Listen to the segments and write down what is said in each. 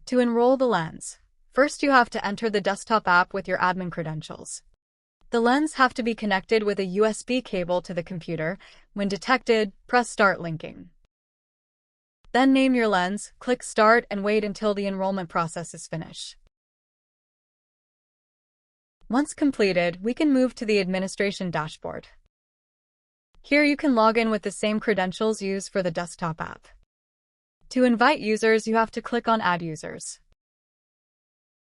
To enroll the lens, first you have to enter the desktop app with your admin credentials. The lens have to be connected with a USB cable to the computer. When detected, press Start Linking. Then name your lens, click Start, and wait until the enrollment process is finished. Once completed, we can move to the administration dashboard. Here you can log in with the same credentials used for the desktop app. To invite users, you have to click on Add Users.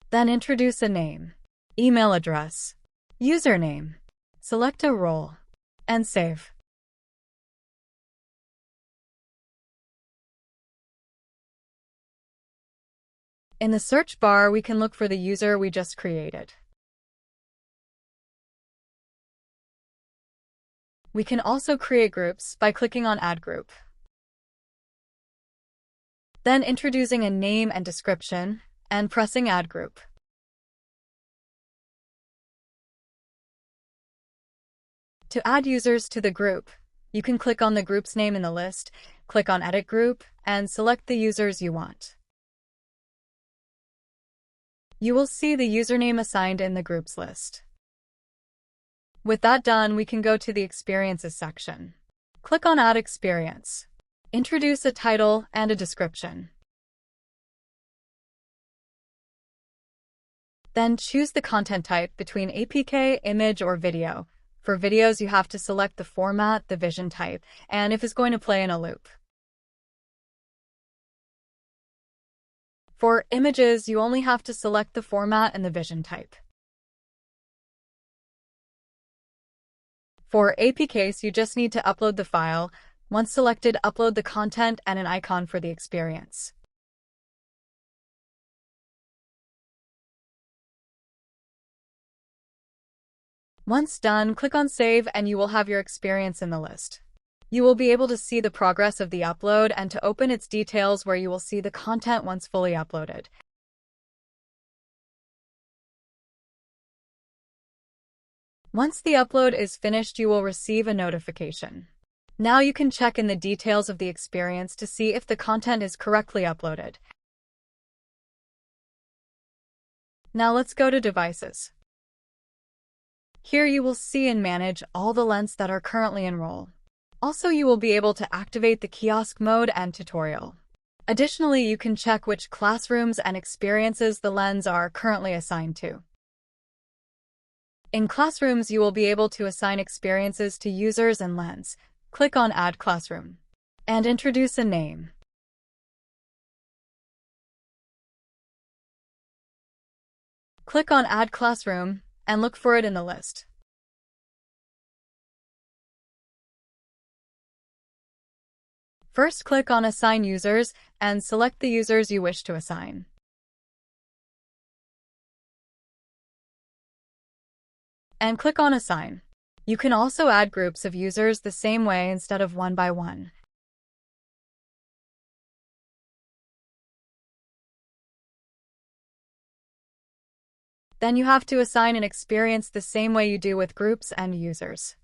Then introduce a name, email address, username, select a role, and save. In the search bar, we can look for the user we just created. We can also create groups by clicking on Add Group. Then introducing a name and description, and pressing Add Group. To add users to the group, you can click on the group's name in the list, click on Edit Group, and select the users you want. You will see the username assigned in the groups list. With that done, we can go to the Experiences section. Click on Add Experience. Introduce a title and a description. Then choose the content type between APK, image, or video. For videos, you have to select the format, the vision type, and if it's going to play in a loop. For images, you only have to select the format and the vision type. For APKs, you just need to upload the file. Once selected, upload the content and an icon for the experience. Once done, click on Save and you will have your experience in the list. You will be able to see the progress of the upload and to open its details where you will see the content once fully uploaded. Once the upload is finished, you will receive a notification. Now you can check in the details of the experience to see if the content is correctly uploaded. Now let's go to Devices. Here you will see and manage all the lenses that are currently enrolled. Also, you will be able to activate the kiosk mode and tutorial. Additionally, you can check which classrooms and experiences the lens are currently assigned to. In Classrooms, you will be able to assign experiences to users and lens. Click on Add Classroom and introduce a name. Click on Add Classroom and look for it in the list. First, click on Assign Users and select the users you wish to assign. And click on Assign. You can also add groups of users the same way instead of one by one. Then you have to assign an experience the same way you do with groups and users.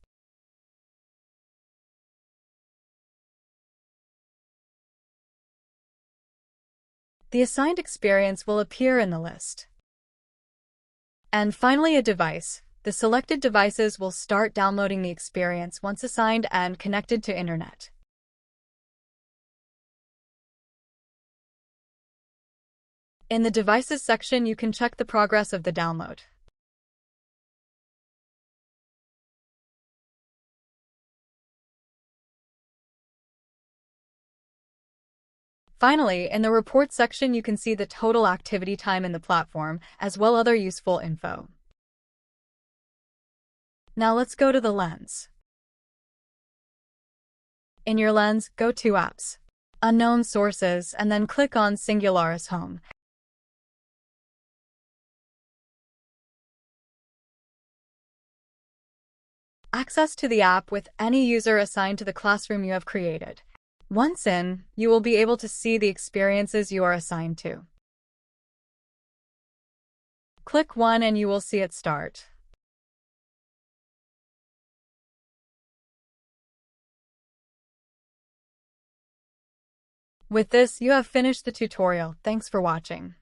The assigned experience will appear in the list. And finally, a device. The selected devices will start downloading the experience once assigned and connected to Internet. In the Devices section, you can check the progress of the download. Finally, in the Report section, you can see the total activity time in the platform, as well as other useful info. Now let's go to the lens. In your lens, go to Apps, Unknown Sources, and then click on Singularis Home. Access to the app with any user assigned to the classroom you have created. Once in, you will be able to see the experiences you are assigned to. Click one and you will see it start. With this, you have finished the tutorial. Thanks for watching.